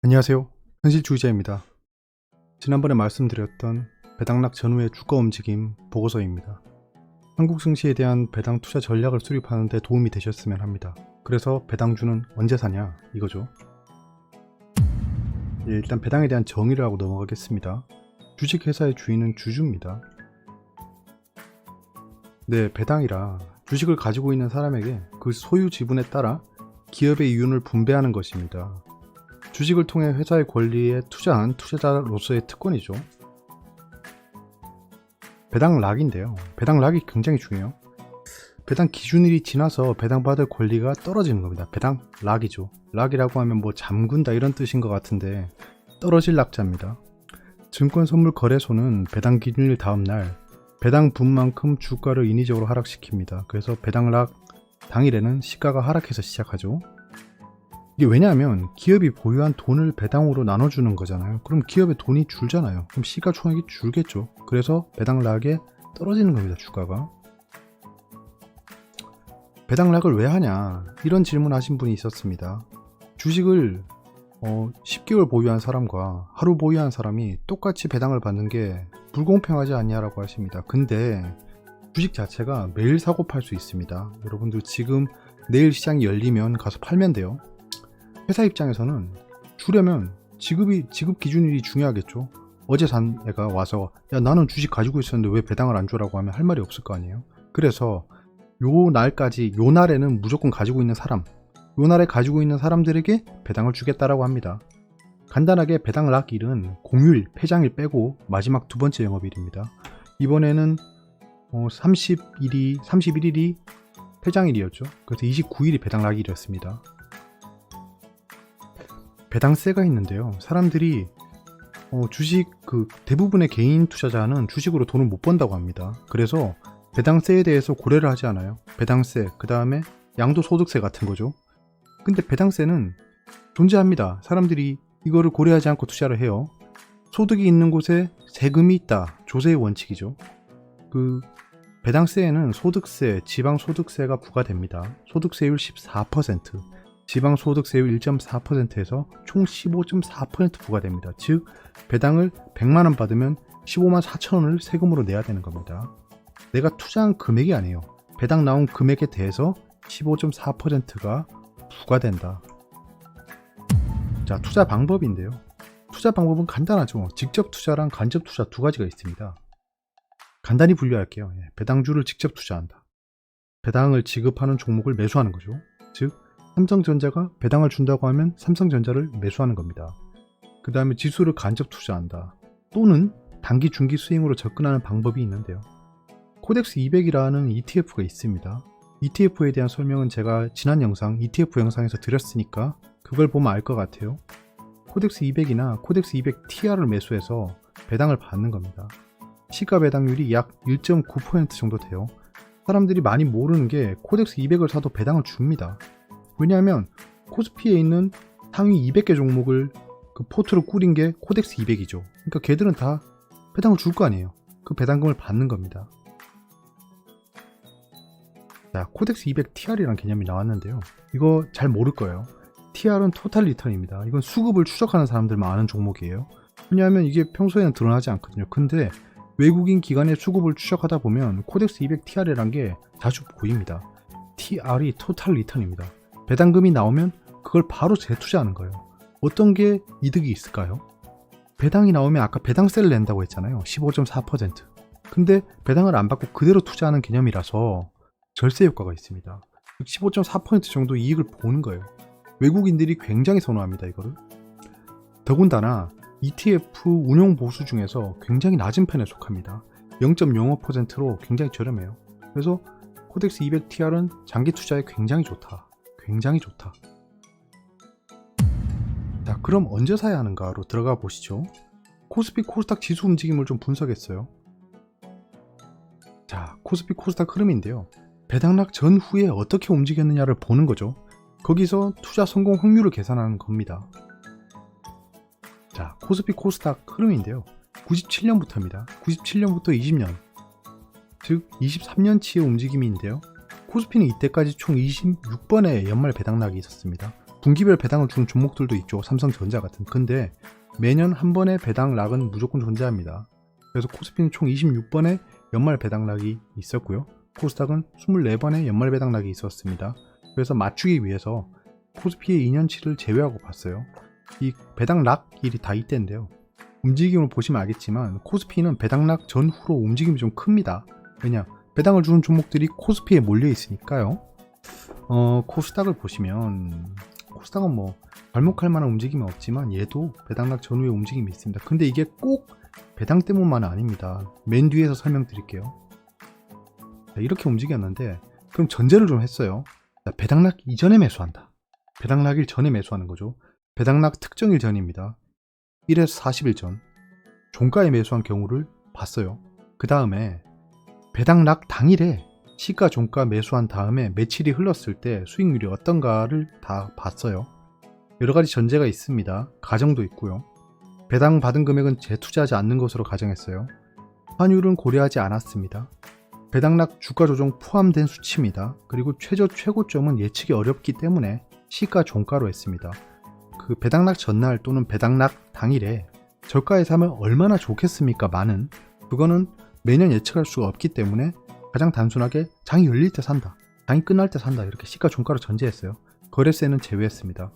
안녕하세요. 현실주의자입니다. 지난번에 말씀드렸던 배당락 전후의 주가 움직임 보고서입니다. 한국 증시에 대한 배당 투자 전략을 수립하는 데 도움이 되셨으면 합니다. 그래서 배당주는 언제 사냐 이거죠. 일단 배당에 대한 정의를 하고 넘어가겠습니다. 주식회사의 주인은 주주입니다. 네, 배당이라 주식을 가지고 있는 사람에게 그 소유 지분에 따라 기업의 이윤을 분배하는 것입니다. 주식을 통해 회사의 권리에 투자한 투자자로서의 특권이죠. 배당락인데요. 배당락이 굉장히 중요해요. 배당 기준일이 지나서 배당받을 권리가 떨어지는 겁니다. 배당락이죠. 락이라고 하면 뭐 잠근다 이런 뜻인 것 같은데 떨어질 낙자입니다. 증권선물거래소는 배당 기준일 다음날 배당 분만큼 주가를 인위적으로 하락시킵니다. 그래서 배당락 당일에는 시가가 하락해서 시작하죠. 이게 왜냐하면 기업이 보유한 돈을 배당으로 나눠주는 거잖아요. 그럼 기업의 돈이 줄잖아요. 그럼 시가총액이 줄겠죠. 그래서 배당락에 떨어지는 겁니다. 주가가. 배당락을 왜 하냐 이런 질문 하신 분이 있었습니다. 주식을 10개월 보유한 사람과 하루 보유한 사람이 똑같이 배당을 받는 게 불공평하지 않냐라고 하십니다. 근데 주식 자체가 매일 사고 팔 수 있습니다. 여러분들 지금 내일 시장이 열리면 가서 팔면 돼요. 회사 입장에서는 주려면 지급 기준일이 중요하겠죠. 어제 산 애가 와서 야 나는 주식 가지고 있었는데 왜 배당을 안 줘라고 하면 할 말이 없을 거 아니에요. 그래서 요 날에는 무조건 가지고 있는 사람, 요 날에 가지고 있는 사람들에게 배당을 주겠다라고 합니다. 간단하게 배당락일은 공휴일, 폐장일 빼고 마지막 두 번째 영업일입니다. 이번에는 31일이 폐장일이었죠. 그래서 29일이 배당락일이었습니다. 배당세가 있는데요. 사람들이 주식 대부분의 개인 투자자는 주식으로 돈을 못 번다고 합니다. 그래서 배당세에 대해서 고려를 하지 않아요. 배당세, 그 다음에 양도소득세 같은 거죠. 근데 배당세는 존재합니다. 사람들이 이거를 고려하지 않고 투자를 해요. 소득이 있는 곳에 세금이 있다. 조세의 원칙이죠. 배당세에는 소득세, 지방소득세가 부과됩니다. 소득세율 14%, 지방소득세율 1.4%에서 총 15.4% 부과됩니다. 즉 배당을 100만원 받으면 15만 4천원을 세금으로 내야 되는 겁니다. 내가 투자한 금액이 아니에요. 배당 나온 금액에 대해서 15.4%가 부과된다. 자, 투자 방법인데요. 투자 방법은 간단하죠. 직접 투자랑 간접 투자 두 가지가 있습니다. 간단히 분류할게요. 배당주를 직접 투자한다. 배당을 지급하는 종목을 매수하는 거죠. 즉 삼성전자가 배당을 준다고 하면 삼성전자를 매수하는 겁니다. 그 다음에 지수를 간접 투자한다. 또는 단기 중기 스윙으로 접근하는 방법이 있는데요. 코덱스 200이라는 ETF가 있습니다. ETF에 대한 설명은 제가 지난 영상, ETF 영상에서 드렸으니까 그걸 보면 알 것 같아요. 코덱스 200이나 코덱스 200 TR을 매수해서 배당을 받는 겁니다. 시가 배당률이 약 1.9% 정도 돼요. 사람들이 많이 모르는 게 코덱스 200을 사도 배당을 줍니다. 왜냐하면 코스피에 있는 상위 200개 종목을 포트로 꾸린 게 코덱스 200이죠. 그러니까 걔들은 다 배당을 줄 거 아니에요. 그 배당금을 받는 겁니다. 자, 코덱스 200 TR이라는 개념이 나왔는데요. 이거 잘 모를 거예요. TR은 토탈 리턴입니다. 이건 수급을 추적하는 사람들만 아는 종목이에요. 왜냐하면 이게 평소에는 드러나지 않거든요. 근데 외국인 기관의 수급을 추적하다 보면 코덱스 200 TR이라는 게 자주 보입니다. TR이 토탈 리턴입니다. 배당금이 나오면 그걸 바로 재투자하는 거예요. 어떤 게 이득이 있을까요? 배당이 나오면 아까 배당세를 낸다고 했잖아요. 15.4%. 근데 배당을 안 받고 그대로 투자하는 개념이라서 절세 효과가 있습니다. 15.4% 정도 이익을 보는 거예요. 외국인들이 굉장히 선호합니다. 이거를. 더군다나 ETF 운용 보수 중에서 굉장히 낮은 편에 속합니다. 0.05%로 굉장히 저렴해요. 그래서 코덱스 200 TR은 장기 투자에 굉장히 좋다. 굉장히 좋다. 자, 그럼 언제 사야 하는가로 들어가 보시죠. 코스피 코스닥 지수 움직임을 좀 분석했어요. 자, 코스피 코스닥 흐름인데요. 배당락 전후에 어떻게 움직였느냐를 보는 거죠. 거기서 투자 성공 확률을 계산하는 겁니다. 자, 코스피 코스닥 흐름인데요. 97년부터입니다. 97년부터 20년, 즉 23년치의 움직임인데요. 코스피는 이때까지 총 26번의 연말 배당락이 있었습니다. 분기별 배당을 주는 종목들도 있죠. 삼성전자 같은. 근데 매년 한 번의 배당락은 무조건 존재합니다. 그래서 코스피는 총 26번의 연말 배당락이 있었고요. 코스닥은 24번의 연말 배당락이 있었습니다. 그래서 맞추기 위해서 코스피의 2년치를 제외하고 봤어요. 이 배당락일이 다 이때인데요. 움직임을 보시면 알겠지만 코스피는 배당락 전후로 움직임이 좀 큽니다. 왜냐? 배당을 주는 종목들이 코스피에 몰려 있으니까요. 코스닥을 보시면 코스닥은 뭐 발목할 만한 움직임은 없지만 얘도 배당락 전후에 움직임이 있습니다. 근데 이게 꼭 배당 때문만은 아닙니다. 맨 뒤에서 설명드릴게요. 자, 이렇게 움직였는데 그럼 전제를 좀 했어요. 자, 배당락 이전에 매수한다. 배당락일 전에 매수하는 거죠. 배당락 특정일 전입니다. 1에서 40일 전 종가에 매수한 경우를 봤어요. 그 다음에 배당락 당일에 시가 종가 매수한 다음에 며칠이 흘렀을 때 수익률이 어떤가를 다 봤어요. 여러가지 전제가 있습니다. 가정도 있고요. 배당 받은 금액은 재투자하지 않는 것으로 가정했어요. 환율은 고려하지 않았습니다. 배당락 주가 조정 포함된 수치입니다. 그리고 최고점은 예측이 어렵기 때문에 시가 종가로 했습니다. 그 배당락 전날 또는 배당락 당일에 저가에 사면 얼마나 좋겠습니까? 많은 그거는 매년 예측할 수가 없기 때문에 가장 단순하게 장이 열릴 때 산다, 장이 끝날 때 산다 이렇게 시가 종가로 전제했어요. 거래세는 제외했습니다.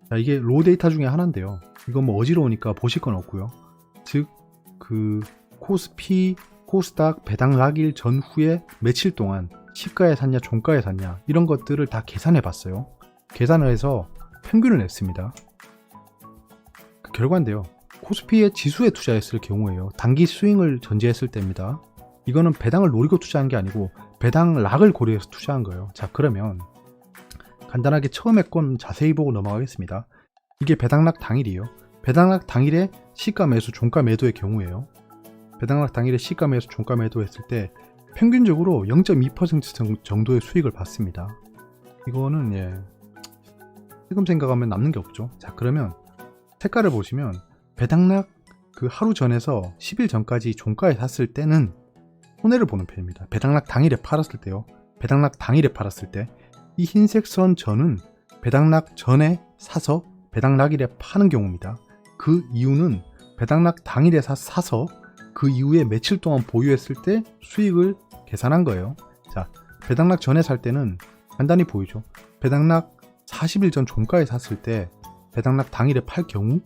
자, 이게 로 데이터 중에 하나인데요. 이거 뭐 어지러우니까 보실 건 없고요. 즉 그 코스피, 코스닥 배당락일 전후에 며칠 동안 시가에 샀냐 종가에 샀냐 이런 것들을 다 계산해 봤어요. 계산을 해서 평균을 냈습니다. 그 결과인데요. 코스피의 지수에 투자했을 경우에요. 단기 스윙을 전제했을 때입니다. 이거는 배당을 노리고 투자한 게 아니고 배당락을 고려해서 투자한 거예요. 자, 그러면 간단하게 처음에 건 자세히 보고 넘어가겠습니다. 이게 배당락 당일이에요. 배당락 당일에 시가 매수, 종가 매도의 경우에요. 배당락 당일에 시가 매수, 종가 매도했을 때 평균적으로 0.2% 정도의 수익을 받습니다. 이거는 지금 생각하면 남는 게 없죠. 자, 그러면 색깔을 보시면 배당락 그 하루 전에서 10일 전까지 종가에 샀을 때는 손해를 보는 편입니다. 배당락 당일에 팔았을 때요. 배당락 당일에 팔았을 때 이 흰색 선 전은 배당락 전에 사서 배당락일에 파는 경우입니다. 그 이유는 배당락 당일에 사서 그 이후에 며칠 동안 보유했을 때 수익을 계산한 거예요. 자, 배당락 전에 살 때는 간단히 보이죠. 배당락 40일 전 종가에 샀을 때 배당락 당일에 팔 경우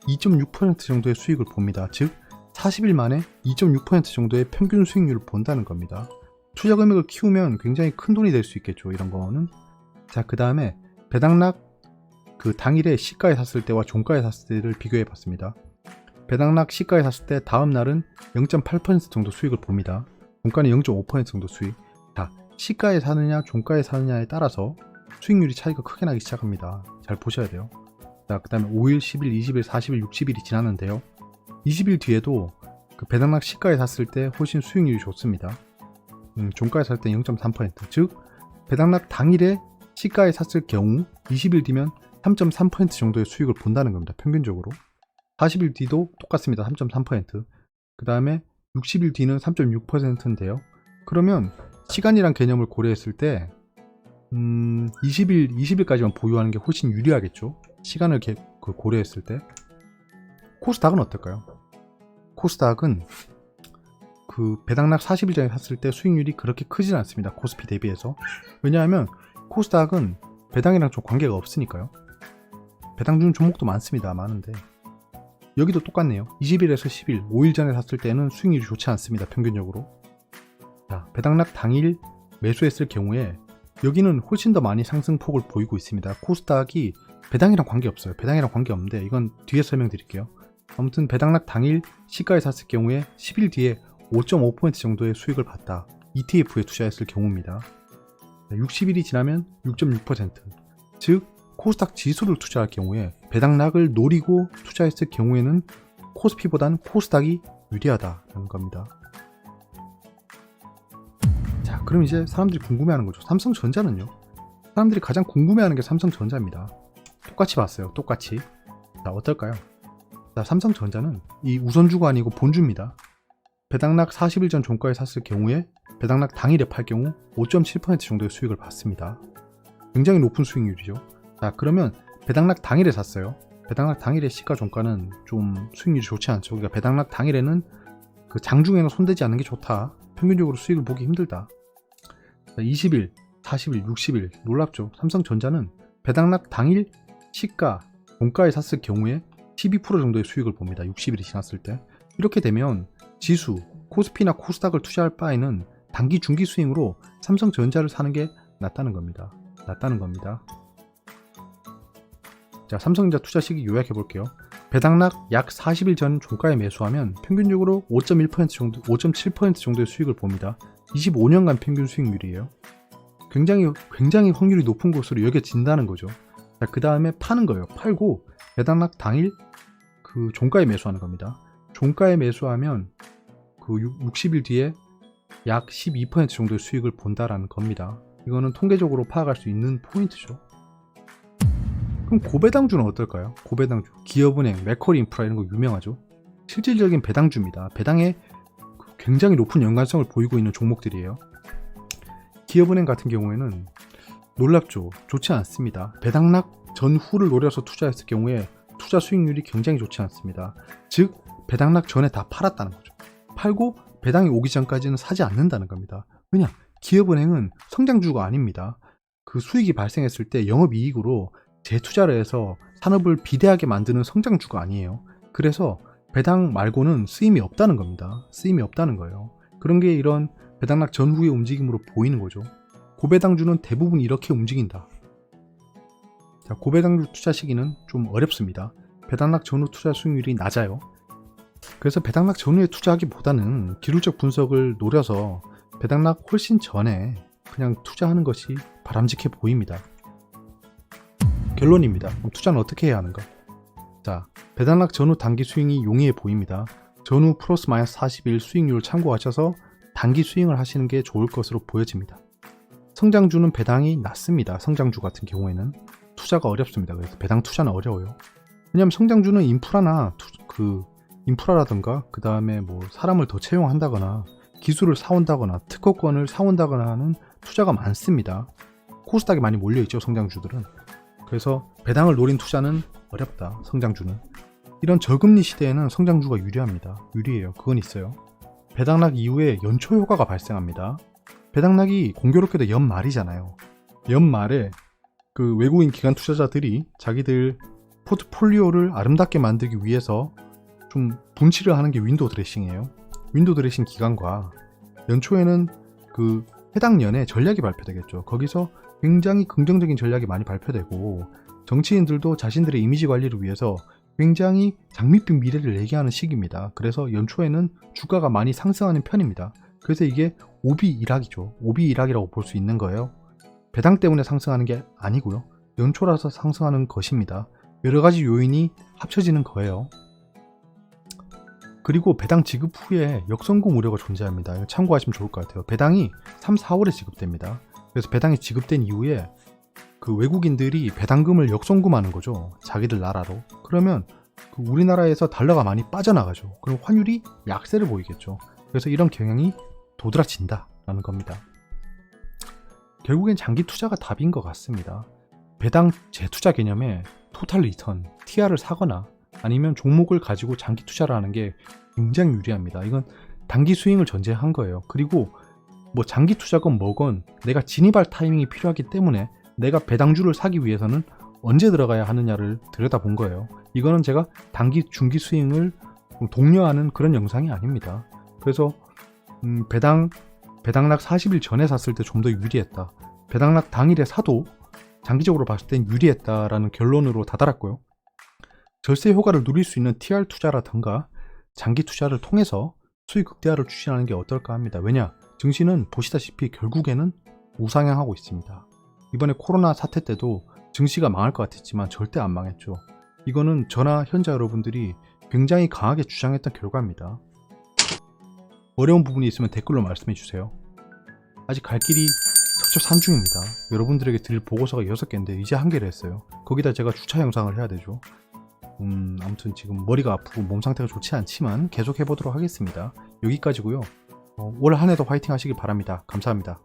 2.6% 정도의 수익을 봅니다. 즉 40일 만에 2.6% 정도의 평균 수익률을 본다는 겁니다. 투자 금액을 키우면 굉장히 큰 돈이 될 수 있겠죠. 이런 거는. 자, 그 다음에 배당락 그 당일에 시가에 샀을 때와 종가에 샀을 때를 비교해 봤습니다. 배당락 시가에 샀을 때 다음 날은 0.8% 정도 수익을 봅니다. 종가는 0.5% 정도 수익. 자, 시가에 사느냐 종가에 사느냐에 따라서 수익률이 차이가 크게 나기 시작합니다. 잘 보셔야 돼요. 자, 그 다음에 5일, 10일, 20일, 40일, 60일이 지났는데요. 20일 뒤에도 그 배당락 시가에 샀을 때 훨씬 수익률이 좋습니다. 종가에 살 때 0.3%. 즉 배당락 당일에 시가에 샀을 경우 20일 뒤면 3.3% 정도의 수익을 본다는 겁니다. 평균적으로. 40일 뒤도 똑같습니다. 3.3%. 그 다음에 60일 뒤는 3.6%인데요. 그러면 시간이란 개념을 고려했을 때 20일까지만 보유하는 게 훨씬 유리하겠죠. 시간을 고려했을 때. 코스닥은 어떨까요? 코스닥은 그 배당락 40일 전에 샀을 때 수익률이 그렇게 크진 않습니다. 코스피 대비해서. 왜냐하면 코스닥은 배당이랑 좀 관계가 없으니까요. 배당 주는 종목도 많습니다. 많은데 여기도 똑같네요. 20일에서 10일, 5일 전에 샀을 때는 수익률이 좋지 않습니다. 평균적으로. 자, 배당락 당일 매수했을 경우에 여기는 훨씬 더 많이 상승폭을 보이고 있습니다. 코스닥이 배당이랑 관계없어요. 배당이랑 관계없는데 이건 뒤에 설명드릴게요. 아무튼 배당락 당일 시가에 샀을 경우에 10일 뒤에 5.5% 정도의 수익을 봤다. ETF에 투자했을 경우입니다. 60일이 지나면 6.6%. 즉 코스닥 지수를 투자할 경우에 배당락을 노리고 투자했을 경우에는 코스피보다는 코스닥이 유리하다는 겁니다. 자, 그럼 이제 사람들이 궁금해하는 거죠. 삼성전자는요? 사람들이 가장 궁금해하는 게 삼성전자입니다. 똑같이 봤어요. 똑같이. 자, 어떨까요? 자, 삼성전자는 이 우선주가 아니고 본주입니다. 배당락 40일 전 종가에 샀을 경우에 배당락 당일에 팔 경우 5.7% 정도의 수익을 받습니다. 굉장히 높은 수익률이죠. 자, 그러면 배당락 당일에 샀어요. 배당락 당일의 시가종가는 좀 수익률이 좋지 않죠. 그러니까 배당락 당일에는 그 장중에는 손대지 않는 게 좋다. 평균적으로 수익을 보기 힘들다. 자, 20일, 40일, 60일 놀랍죠. 삼성전자는 배당락 당일 시가, 종가에 샀을 경우에 12% 정도의 수익을 봅니다. 60일이 지났을 때. 이렇게 되면 지수, 코스피나 코스닥을 투자할 바에는 단기 중기 수익으로 삼성전자를 사는 게 낫다는 겁니다. 자, 삼성전자 투자 시기 요약해 볼게요. 배당락 약 40일 전 종가에 매수하면 평균적으로 5.1% 정도, 5.7% 정도의 수익을 봅니다. 25년간 평균 수익률이에요. 굉장히 확률이 높은 곳으로 여겨진다는 거죠. 자, 그 다음에 파는 거예요. 팔고 배당락 당일 그 종가에 매수하는 겁니다. 종가에 매수하면 그 60일 뒤에 약 12% 정도의 수익을 본다라는 겁니다. 이거는 통계적으로 파악할 수 있는 포인트죠. 그럼 고배당주는 어떨까요? 고배당주, 기업은행, 맥쿼리 인프라 이런 거 유명하죠. 실질적인 배당주입니다. 배당에 굉장히 높은 연관성을 보이고 있는 종목들이에요. 기업은행 같은 경우에는 놀랍죠. 좋지 않습니다. 배당락 전후를 노려서 투자했을 경우에 투자 수익률이 굉장히 좋지 않습니다. 즉 배당락 전에 다 팔았다는 거죠. 팔고 배당이 오기 전까지는 사지 않는다는 겁니다. 왜냐? 기업은행은 성장주가 아닙니다. 그 수익이 발생했을 때 영업이익으로 재투자를 해서 산업을 비대하게 만드는 성장주가 아니에요. 그래서 배당 말고는 쓰임이 없다는 겁니다. 쓰임이 없다는 거예요. 그런 게 이런 배당락 전후의 움직임으로 보이는 거죠. 고배당주는 대부분 이렇게 움직인다. 자, 고배당주 투자 시기는 좀 어렵습니다. 배당락 전후 투자 수익률이 낮아요. 그래서 배당락 전후에 투자하기보다는 기술적 분석을 노려서 배당락 훨씬 전에 그냥 투자하는 것이 바람직해 보입니다. 결론입니다. 그럼 투자는 어떻게 해야 하는가? 자, 배당락 전후 단기 수익이 용이해 보입니다. 전후 플러스 마이너스 40일 수익률을 참고하셔서 단기 스윙을 하시는 게 좋을 것으로 보여집니다. 성장주는 배당이 낮습니다. 성장주 같은 경우에는 투자가 어렵습니다. 그래서 배당 투자는 어려워요. 왜냐하면 성장주는 인프라라든가 그 다음에 뭐 사람을 더 채용한다거나 기술을 사온다거나 특허권을 사온다거나 하는 투자가 많습니다. 코스닥에 많이 몰려있죠, 성장주들은. 그래서 배당을 노린 투자는 어렵다, 성장주는. 이런 저금리 시대에는 성장주가 유리해요. 그건 있어요. 배당락 이후에 연초 효과가 발생합니다. 배당락이 공교롭게도 연말이잖아요. 연말에 그 외국인 기관 투자자들이 자기들 포트폴리오를 아름답게 만들기 위해서 좀 분칠을 하는 게 윈도우 드레싱이에요. 윈도우 드레싱 기간과 연초에는 그 해당 년에 전략이 발표되겠죠. 거기서 굉장히 긍정적인 전략이 많이 발표되고 정치인들도 자신들의 이미지 관리를 위해서 굉장히 장밋빛 미래를 얘기하는 시기입니다. 그래서 연초에는 주가가 많이 상승하는 편입니다. 그래서 이게 오비일학이죠. 오비일학이라고 볼 수 있는 거예요. 배당 때문에 상승하는 게 아니고요. 연초라서 상승하는 것입니다. 여러 가지 요인이 합쳐지는 거예요. 그리고 배당 지급 후에 역성공 우려가 존재합니다. 이거 참고하시면 좋을 것 같아요. 배당이 3, 4월에 지급됩니다. 그래서 배당이 지급된 이후에 그 외국인들이 배당금을 역송금하는 거죠. 자기들 나라로. 그러면 그 우리나라에서 달러가 많이 빠져나가죠. 그럼 환율이 약세를 보이겠죠. 그래서 이런 경향이 도드라진다라는 겁니다. 결국엔 장기 투자가 답인 것 같습니다. 배당 재투자 개념에 토탈 리턴, TR을 사거나 아니면 종목을 가지고 장기 투자를 하는 게 굉장히 유리합니다. 이건 단기 스윙을 전제한 거예요. 그리고 뭐 장기 투자건 뭐건 내가 진입할 타이밍이 필요하기 때문에 내가 배당주를 사기 위해서는 언제 들어가야 하느냐를 들여다본 거예요. 이거는 제가 단기, 중기 스윙을 독려하는 그런 영상이 아닙니다. 그래서 배당락 40일 전에 샀을 때 좀 더 유리했다. 배당락 당일에 사도 장기적으로 봤을 땐 유리했다라는 결론으로 다다랐고요. 절세 효과를 누릴 수 있는 TR 투자라든가 장기 투자를 통해서 수익 극대화를 추진하는 게 어떨까 합니다. 왜냐? 증시는 보시다시피 결국에는 우상향하고 있습니다. 이번에 코로나 사태 때도 증시가 망할 것 같았지만 절대 안 망했죠. 이거는 저나 현자 여러분들이 굉장히 강하게 주장했던 결과입니다. 어려운 부분이 있으면 댓글로 말씀해 주세요. 아직 갈 길이 첩첩산중입니다. 여러분들에게 드릴 보고서가 6개인데 이제 1개를 했어요. 거기다 제가 주차 영상을 해야 되죠. 아무튼 지금 머리가 아프고 몸 상태가 좋지 않지만 계속 해보도록 하겠습니다. 여기까지고요. 올 한해도 화이팅 하시길 바랍니다. 감사합니다.